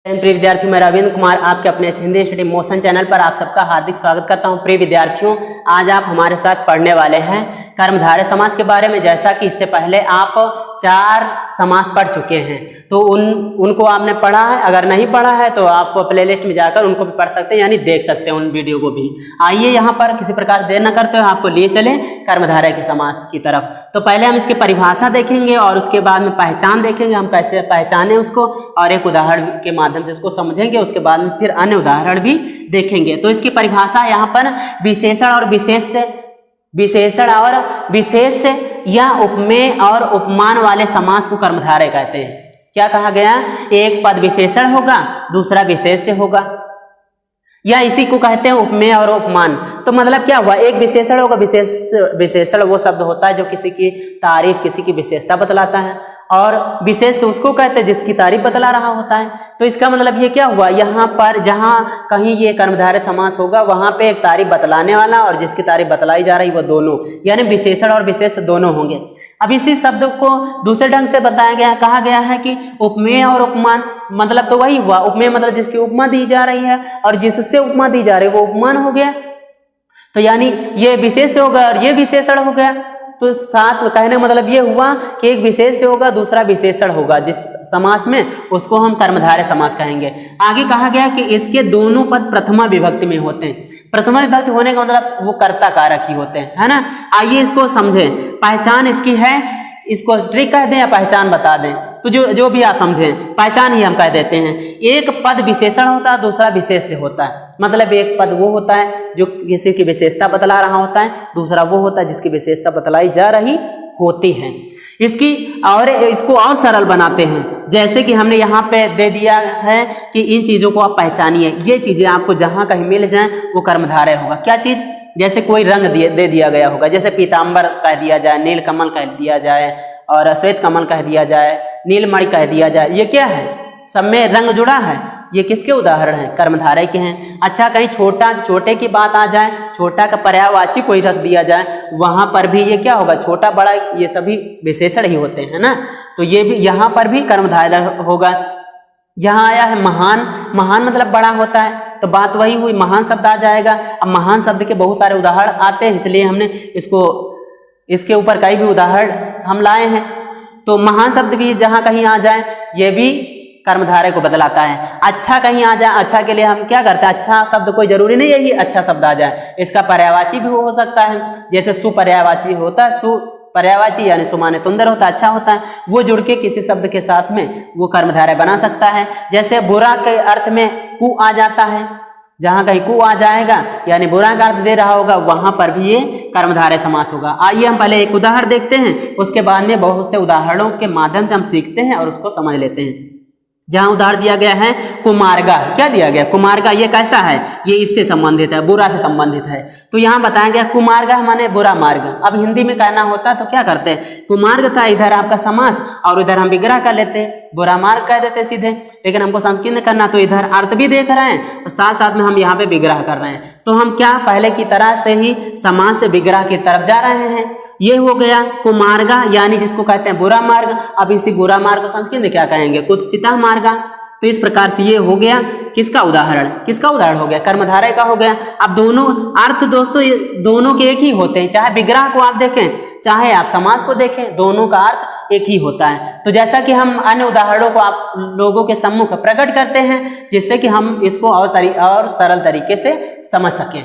प्रिय विद्यार्थियों, मैं रविंद्र कुमार आपके अपने हिंदी स्टडी मोशन चैनल पर आप सबका हार्दिक स्वागत करता हूं। प्रिय विद्यार्थियों, आज आप हमारे साथ पढ़ने वाले हैं कर्मधारय समास के बारे में। जैसा कि इससे पहले आप 4 समास पढ़ चुके हैं, तो उनको आपने पढ़ा है। अगर नहीं पढ़ा है तो आप प्लेलिस्ट में जाकर उनको भी पढ़ सकते हैं, यानी देख सकते हैं उन वीडियो को भी। आइए यहाँ पर किसी प्रकार देर न करते हुए आपको लिए चले कर्मधारय के समास की तरफ। तो पहले हम इसकी परिभाषा देखेंगे और उसके बाद में पहचान देखेंगे, हम कैसे पहचाने उसको, और एक उदाहरण के माध्यम से इसको समझेंगे। उसके बाद में फिर अन्य उदाहरण भी देखेंगे। तो इसकी परिभाषा यहाँ पर विशेषण और विशेष या उपमेय और उपमान वाले समास को कर्मधारय कहते हैं। क्या कहा गया? एक पद विशेषण होगा, दूसरा विशेष्य होगा, या इसी को कहते हैं उपमेय और उपमान। तो मतलब क्या हुआ? एक विशेषण होगा। विशेषण वो शब्द होता है जो किसी की तारीफ, किसी की विशेषता बतलाता है, और विशेष उसको कहते हैं जिसकी तारीफ बतला रहा होता है। तो इसका मतलब ये क्या हुआ? यहाँ पर जहाँ कहीं ये कर्मधारय समास होगा, वहाँ पे एक तारीफ बतलाने वाला और जिसकी तारीफ बतलाई जा रही वो दोनों, यानी विशेषण और विशेष दोनों होंगे। अब इसी शब्द को दूसरे ढंग से बताया गया, कहा गया है कि उपमेय और उपमान। मतलब तो वही हुआ, उपमेय मतलब जिसकी उपमा दी जा रही है और जिससे उपमा दी जा रही है वो उपमान हो गया। तो यानी ये विशेष होगा और ये विशेषण हो गया। तो साथ कहने मतलब ये हुआ कि एक विशेष होगा, दूसरा विशेषण होगा। जिस समास में उसको हम कर्मधारय समास कहेंगे। आगे कहा गया कि इसके दोनों पद प्रथमा विभक्ति में होते हैं। प्रथमा विभक्ति होने का मतलब वो कर्ता कारक ही होते हैं, है ना। आइए इसको समझें। पहचान इसकी है, इसको ट्रिक कह दें या पहचान बता दें, तो जो भी आप समझें, पहचान ही हम कह देते हैं। एक पद विशेषण होता है, दूसरा विशेष्य होता है। मतलब एक पद वो होता है जो किसी की विशेषता बतला रहा होता है, दूसरा वो होता है जिसकी विशेषता बतलाई जा रही होती है। इसको और सरल बनाते हैं। जैसे कि हमने यहाँ पे दे दिया है कि इन चीजों को आप पहचानिए। ये चीजें आपको जहां कहीं मिल जाएं वो कर्मधारय होगा। क्या चीज? जैसे कोई रंग दे दिया गया होगा, जैसे पीतांबर कह दिया जाए, नील कमल कह दिया जाए, और श्वेत कमल कह दिया जाए, नीलमणि कह दिया जाए। ये क्या है? सब में रंग जुड़ा है। ये किसके उदाहरण हैं? कर्मधारय के हैं। अच्छा, कहीं छोटे की बात आ जाए, छोटा का पर्यायवाची कोई रख दिया जाए, वहां पर भी ये क्या होगा? छोटा बड़ा ये सभी विशेषण ही होते हैं ना। तो ये भी यहाँ पर भी कर्मधारय होगा। यहाँ आया है महान। महान मतलब बड़ा होता है, तो बात वही हुई, महान शब्द आ जाएगा। अब महान शब्द के बहुत सारे उदाहरण आते हैं, इसलिए हमने इसके ऊपर कई भी उदाहरण हम लाए हैं। तो महान शब्द भी जहाँ कहीं आ जाए ये भी कर्मधारय को बतलाता है। अच्छा कहीं आ जाए, अच्छा के लिए हम क्या करते हैं? अच्छा शब्द कोई जरूरी नहीं है ये अच्छा शब्द आ जाए, इसका पर्यायवाची भी हो सकता है। जैसे सुपर्यायवाची होता है, पर्यायवाची यानी सुमाने सुंदर होता है, अच्छा होता है, वो जुड़ के किसी शब्द के साथ में वो कर्मधारय बना सकता है। जैसे बुरा के अर्थ में कु आ जाता है, जहां कहीं कु आ जाएगा यानी बुरा का अर्थ दे रहा होगा, वहां पर भी ये कर्मधारय समास होगा। आइए हम पहले एक उदाहरण देखते हैं, उसके बाद में बहुत से उदाहरणों के माध्यम से हम सीखते हैं और उसको समझ लेते हैं। जहां उदाहरण दिया गया है कुमार्गा। क्या दिया गया? कुमार्गा। ये कैसा है? ये इससे संबंधित है, बुरा से संबंधित है। तो यहाँ बताया गया कुमार्गा माने बुरा मार्ग। अब हिंदी में कहना होता तो क्या करते हैं? कुमार्ग था, इधर आपका समास और इधर हम विग्रह कर लेते हैं, बुरा मार्ग कह देते सीधे। लेकिन हमको संकीर्ण करना, तो इधर अर्थ भी देख रहे हैं और साथ साथ में हम यहाँ पे विग्रह कर रहे हैं। तो हम क्या पहले की तरह से ही समास से विग्रह की तरफ जा रहे हैं। ये हो गया कुमार्गा, यानी जिसको कहते हैं बुरा मार्ग। अब इसी बुरा मार्ग को संस्कृत में क्या कहेंगे? कुत्सिता मार्गा। तो इस प्रकार से ये हो गया किसका उदाहरण? हो गया? कर्मधारय का हो गया। अब दोनों अर्थ दोस्तों ये दोनों के एक ही होते हैं, चाहे विग्रह को आप देखें चाहे आप समास को देखें, दोनों का अर्थ एक ही होता है। तो जैसा कि हम अन्य उदाहरणों को आप लोगों के सम्मुख प्रकट करते हैं, जिससे कि हम इसको और सरल तरीके से समझ सकें।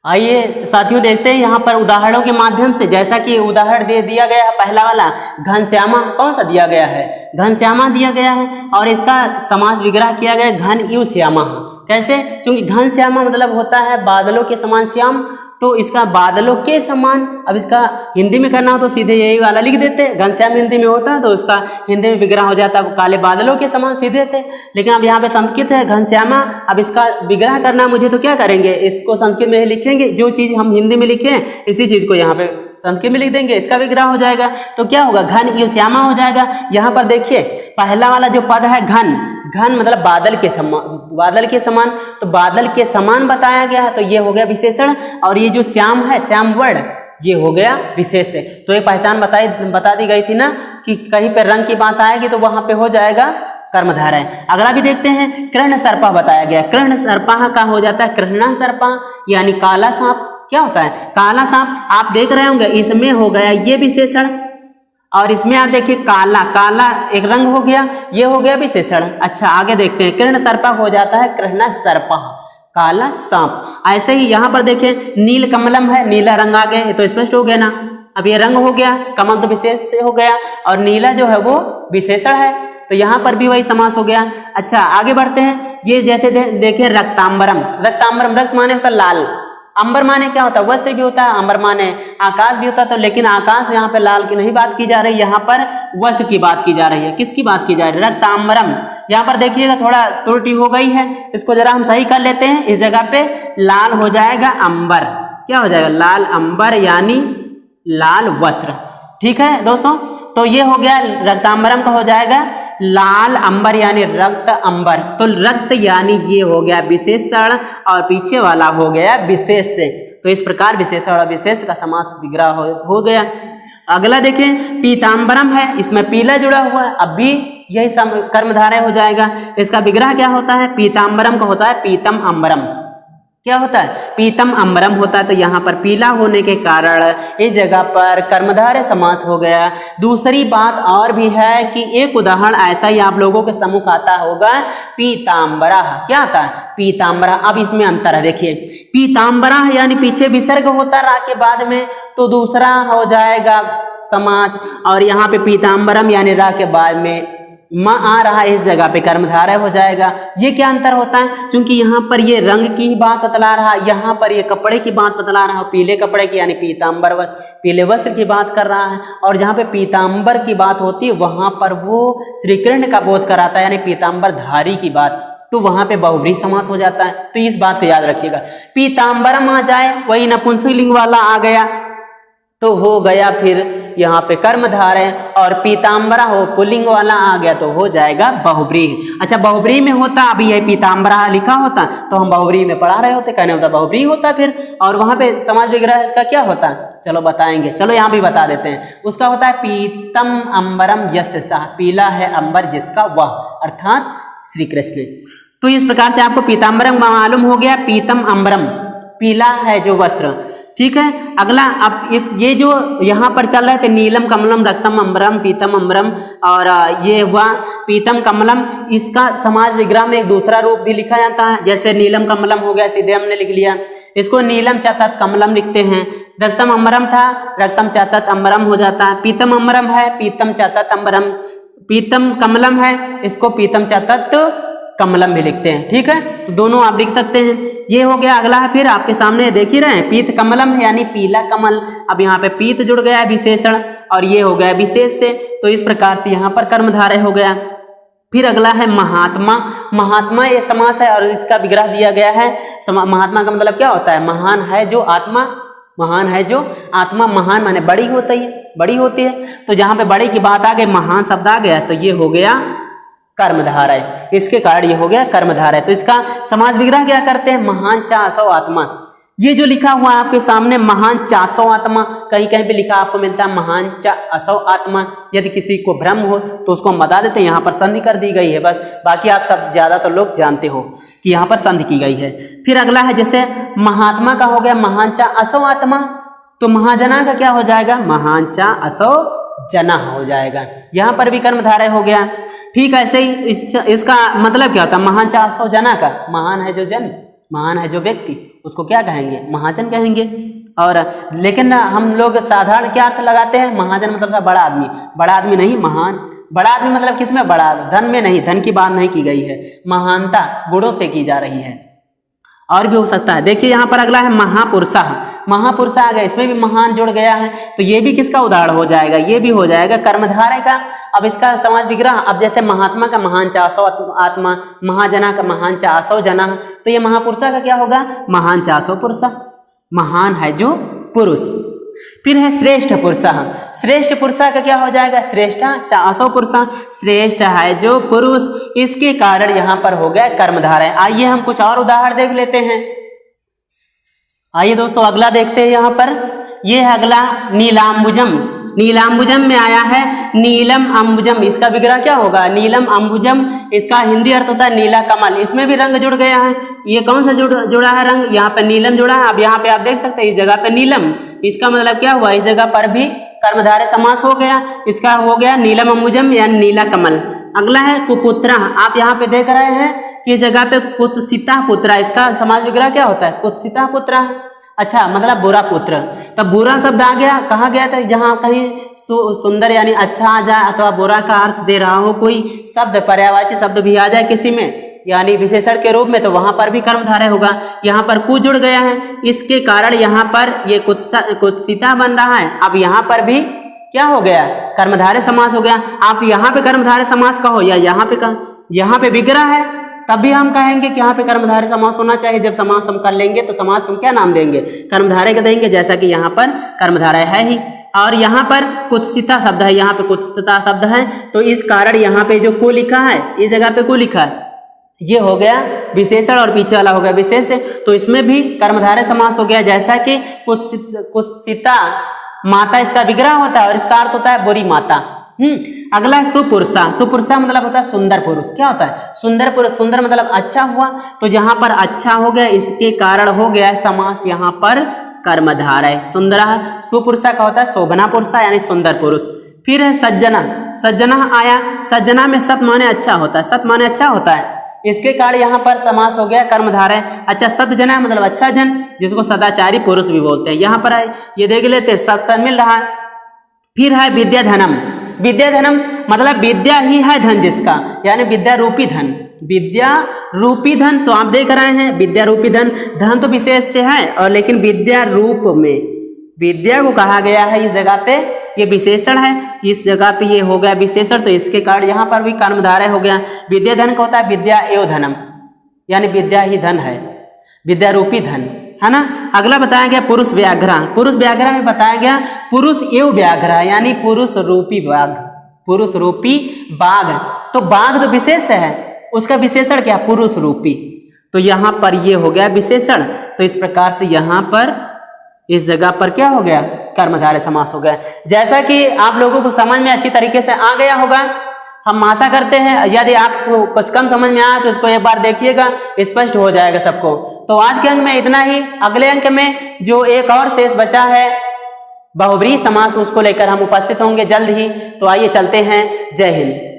आइए साथियों देखते हैं यहाँ पर उदाहरणों के माध्यम से। जैसा कि उदाहरण दे दिया गया है पहला वाला, घनश्यामा। कौन सा दिया गया है? घनश्यामा दिया गया है, और इसका समास विग्रह किया गया घन इव श्यामा। कैसे? क्योंकि घनश्यामा मतलब होता है बादलों के समान श्याम, तो इसका बादलों के समान। अब इसका हिंदी में करना हो तो सीधे यही वाला लिख देते। घनश्याम हिंदी में होता है तो उसका हिंदी में विग्रह हो जाता है काले बादलों के समान, सीधे थे। लेकिन अब यहाँ पे संस्कृत है घनश्यामा, अब इसका विग्रह करना मुझे, तो क्या करेंगे? इसको संस्कृत में लिखेंगे। जो चीज हम हिंदी में लिखे इसी चीज को यहाँ पे संस्कृत में लिख देंगे, इसका विग्रह हो जाएगा। तो क्या होगा? घन इव श्यामा हो जाएगा। यहाँ पर देखिए पहला वाला जो पद है घन मतलब बादल के समान, तो बादल के समान बताया गया है, तो ये हो गया विशेषण। और ये जो श्याम है, श्याम वर्ण, ये हो गया विशेष। तो एक पहचान बता दी गई थी ना कि कहीं पे रंग की बात आएगी तो वहां पे हो जाएगा कर्मधारय। अगला भी देखते हैं, कृष्ण सर्पा बताया गया। कृष्ण सर्पा का हो जाता है कृष्णा सर्पा यानी काला सांप। क्या होता है? काला सांप। आप देख रहे होंगे इसमें हो गया ये विशेषण, और इसमें आप देखिए काला, काला एक रंग हो गया, ये हो गया विशेषण। अच्छा आगे देखते हैं, कृष्ण सर्पा हो जाता है कृष्णा सर्पा, काला सांप। ऐसे ही यहाँ पर देखें नील कमलम है, नीला रंग आ गया, ये तो स्पष्ट हो गया ना। अब ये रंग हो गया, कमल तो विशेष से हो गया, और नीला जो है वो विशेषण है, तो यहाँ पर भी वही समास हो गया। अच्छा आगे बढ़ते हैं, ये जैसे देखें रक्तांबरम। रक्तांबरम, रक्त माने होता लाल, अंबर माने क्या होता है? वस्त्र भी होता है, अंबर माने आकाश भी होता है, तो लेकिन आकाश यहाँ पे लाल की नहीं बात की जा रही, यहाँ पर वस्त्र की बात की जा रही है। किसकी बात की जा रही है? रक्तांबरम। यहाँ पर देखिएगा थोड़ा त्रुटि हो गई है, इसको जरा हम सही कर लेते हैं। इस जगह पे लाल हो जाएगा अंबर। क्या हो जाएगा? लाल अंबर यानी लाल वस्त्र। ठीक है दोस्तों, तो ये हो गया रक्तांबरम का हो जाएगा लाल अंबर यानी रक्त अंबर। तो रक्त यानी ये हो गया विशेषण और पीछे वाला हो गया विशेष से। तो इस प्रकार विशेषण और विशेष का समास विग्रह हो गया। अगला देखें पीतांबरम है, इसमें पीला जुड़ा हुआ है, अब भी यही कर्मधारय हो जाएगा। इसका विग्रह क्या होता है? पीतांबरम का होता है पीतम अंबरम। क्या होता है? पीतम अंबरम होता है, तो यहाँ पर पीला होने के कारण इस जगह पर कर्मधारय समास हो गया। दूसरी बात और भी है कि एक उदाहरण ऐसा ही आप लोगों के सम्मुख आता होगा, पीतांबरा। क्या आता है? पीतांबरा। अब इसमें अंतर है, देखिए पीतांबरा यानी पीछे विसर्ग होता रा के बाद में, तो दूसरा हो जाएगा समास, और यहाँ पे पीतांबरम यानी रा के बाद में माँ आ रहा है, इस जगह पे कर्मधारय हो जाएगा। ये क्या अंतर होता है? क्योंकि यहाँ पर ये रंग की ही बात बतला रहा है, यहाँ पर ये कपड़े की बात बतला रहा है, पीले कपड़े की यानी पीतांबर वस्त्र, पीले वस्त्र की बात कर रहा है। और जहाँ पे पीतांबर की बात होती है वहां पर वो श्री कृष्ण का बोध कराता है, यानी पीतांबर धारी की बात, तो वहां पे बहुब्रीहि समास हो जाता है। तो इस बात को याद रखिएगा, पीतांबरम आ जाए वही नपुंसकलिंग वाला आ गया तो हो गया फिर यहाँ पे कर्मधारय, और पीतांबरा हो पुल्लिंग वाला आ गया तो हो जाएगा बहुब्रीहि। अच्छा बहुब्रीहि में होता, अभी यह पीतांबरा लिखा होता तो हम बहुब्रीहि में पढ़ा रहे होते, कहने होता बहुब्रीहि होता फिर, और वहां पे समास विग्रह इसका क्या होता है? चलो बताएंगे, चलो यहाँ भी बता देते हैं। उसका होता है पीतम अंबरम यस्य सः, पीला है अंबर जिसका वह, अर्थात श्री कृष्ण। तो इस प्रकार से आपको पीतांबरम मालूम हो गया, पीतम अंबरम पीला है जो वस्त्र। ठीक है, अगला अब इस ये जो यहाँ पर चल रहे थे नीलम कमलम रक्तम अंबरम पीतम अंबरम, और ये हुआ पीतम कमलम, इसका समाज विग्रह में एक दूसरा रूप भी लिखा जाता है। जैसे नीलम कमलम हो गया, सीधे हमने लिख लिया, इसको नीलम चतत कमलम लिखते हैं। रक्तम अंबरम था, रक्तम चतत अंबरम हो जाता है। पीतम अंबरम है, पीतम चतत अंबरम। पीतम कमलम है, इसको पीतम चतत कमलम भी लिखते हैं। ठीक है, तो दोनों आप लिख सकते हैं। ये हो गया। अगला है फिर आपके सामने देख ही रहे हैं, पीत कमलम है यानी पीला कमल। अब यहाँ पे पीत जुड़ गया है विशेषण, और ये हो गया विशेष से, तो इस प्रकार से यहाँ पर कर्मधारय हो गया। फिर अगला है महात्मा। महात्मा ये समास है और इसका विग्रह दिया गया है। महात्मा का मतलब क्या होता है? महान है जो आत्मा, महान है जो आत्मा। महान माने बड़ी होती है, बड़ी होती है, तो जहाँ पे बड़ी की बात आ गई, महान शब्द आ गया, तो ये हो गया कर्मधारय। इसके कारण ये हो गया कर्मधारय। तो इसका समास विग्रह क्या करते हैं? महान चा असौ आत्मा। ये जो लिखा हुआ है आपके सामने महान चासौ आत्मा, कहीं कहीं पे लिखा आपको मिलता है महान चा असौ आत्मा। यदि किसी को भ्रम हो तो उसको हम बता देते हैं, यहाँ पर संधि कर दी गई है बस, बाकी आप सब ज्यादा तो लोग जानते हो कि यहाँ पर संधि की गई है। फिर अगला है जैसे महात्मा का हो गया महान चा असौ आत्मा, तो महाजना का क्या हो जाएगा? महान चा असौ जना हो जाएगा। यहाँ पर भी कर्मधारय हो गया। ठीक ऐसे ही इसका मतलब क्या होता है? महान चा असौ जना का, महान है जो जन, महान है जो व्यक्ति, उसको क्या कहेंगे? महाजन कहेंगे। और लेकिन हम लोग साधारण क्या अर्थ लगाते हैं? महाजन मतलब था बड़ा आदमी। बड़ा आदमी नहीं, महान। बड़ा आदमी मतलब किसमें? बड़ा, धन में नहीं, धन की बात नहीं की गई है, महानता गुणों से की जा रही है। और भी हो सकता है। देखिए यहाँ पर अगला है महापुरुषा। महापुरुषा आ गया, इसमें भी महान जुड़ गया है, तो ये भी किसका उदाहरण हो जाएगा? ये भी हो जाएगा कर्मधारय का। अब इसका समास विग्रह, अब जैसे महात्मा का महान चा असौ आत्मा, महाजना का महान चा असौ जना, तो ये महापुरुषा का क्या होगा? महान चा असौ पुरुषा, महान है जो पुरुष। फिर है श्रेष्ठ पुरुषा। श्रेष्ठ पुरुषा का क्या हो जाएगा? श्रेष्ठा चा असौ पुरुषा, श्रेष्ठ है जो पुरुष। इसके कारण यहाँ पर हो गया कर्मधारय। आइए हम कुछ और उदाहरण देख लेते हैं। आइए दोस्तों अगला देखते हैं। यहाँ पर ये है अगला नीलाम्बुजम। नीलाम्बुजम में आया है नीलम अंबुजम, इसका विग्रह क्या होगा? नीलम अंबुजम। इसका हिंदी अर्थ होता है नीला कमल। इसमें भी रंग जुड़ गया है। ये कौन सा जुड़ा है रंग? यहाँ पे नीलम जुड़ा है। अब यहाँ पे आप देख सकते हैं इस जगह पे नीलम, इसका मतलब क्या हुआ? इस जगह पर भी कर्मधारय समास हो गया। इसका हो गया नीलम अंबुजम यानी नीला कमल। अगला है कुपुत्रा। आप यहाँ पे देख रहे हैं कि इस जगह पे कुत्सिता पुत्रा, इसका समास विग्रह क्या होता है? कुत्सिता पुत्रा। अच्छा, मतलब बुरा पुत्र। तब बुरा शब्द आ गया, कहा गया था जहां कहीं सुंदर यानी अच्छा आ जाए अथवा बुरा का अर्थ दे रहा हो कोई शब्द, पर्यायवाची शब्द भी आ जाए किसी में यानी विशेषण के रूप में, तो वहां पर भी कर्मधारय होगा। यहाँ पर कु जुड़ गया है, इसके कारण यहाँ पर ये कुत्सिता बन रहा है। अब यहाँ पर भी क्या हो गया? कर्मधारय समास हो गया। आप यहाँ पे कर्मधारय समास कहो या यहाँ पे विग्रह है, तब भी हम कहेंगे कि यहाँ पे कर्मधारय समास होना चाहिए। जब समास हम कर लेंगे तो समास हम क्या नाम देंगे? कर्मधारय का देंगे, जैसा कि यहाँ पर कर्मधारय है ही। और यहाँ पर कुत्सिता शब्द है, यहाँ पे कुत्सिता शब्द है, तो इस कारण यहाँ पे जो को लिखा है, इस जगह पे को लिखा है, ये हो गया विशेषण और पीछे वाला हो गया विशेष, तो इसमें भी कर्मधारय समास हो गया। जैसा कि कुत्सिता माता इसका विग्रह होता है और इसका अर्थ होता है बुरी माता। अगला है सुपुरुषा। सुपुरुषा मतलब होता है सुंदर पुरुष। क्या होता है? सुंदर पुरुष। सुंदर मतलब अच्छा हुआ, तो जहां पर अच्छा हो गया इसके कारण हो गया समास यहाँ पर कर्मधारय। सुंदरा सुपुरुषा का होता है शोभना पुरुषा यानी सुंदर पुरुष। फिर है सज्जना। सज्जना आया, सज्जना में सत माने अच्छा होता है, सत माने अच्छा होता है, इसके कारण यहाँ पर समास हो गया कर्मधारय। अच्छा, सतजना मतलब अच्छा जन, जिसको सदाचारी पुरुष भी बोलते हैं। यहाँ पर ये देख लेते सत्संग मिल रहा है। फिर है विद्याधनम। विद्याधनम मतलब विद्या ही है धन जिसका, यानी विद्या रूपी धन। विद्या रूपी धन, तो आप देख रहे हैं विद्या रूपी धन, धन तो विशेष से है और लेकिन विद्या रूप में विद्या को कहा गया है। इस जगह पे ये विशेषण है, इस जगह पे ये हो गया विशेषण, तो इसके कारण यहाँ पर भी कर्मधारय हो गया। विद्या धन का होता है विद्या एवं धनम, यानी विद्या ही धन है, विद्या रूपी धन है ना। अगला बताया गया पुरुष व्याघ्र। पुरुष व्याघ्र में बताया गया पुरुष एवं व्याघ्र यानी पुरुष रूपी बाघ, पुरुष रूपी बाघ। तो बाघ तो विशेष है, उसका विशेषण क्या? पुरुष रूपी। तो यहाँ पर ये हो गया विशेषण। तो इस प्रकार से यहाँ पर इस जगह पर क्या हो गया? कर्मधारय समास हो गया। जैसा कि आप लोगों को समझ में अच्छी तरीके से आ गया होगा, हम आशा करते हैं। यदि आपको कुछ कम समझ में आया तो इसको एक बार देखिएगा, स्पष्ट हो जाएगा सबको। तो आज के अंक में इतना ही। अगले अंक में जो एक और शेष बचा है बहुव्रीहि समास, उसको लेकर हम उपस्थित होंगे जल्द ही। तो आइए चलते हैं। जय हिंद।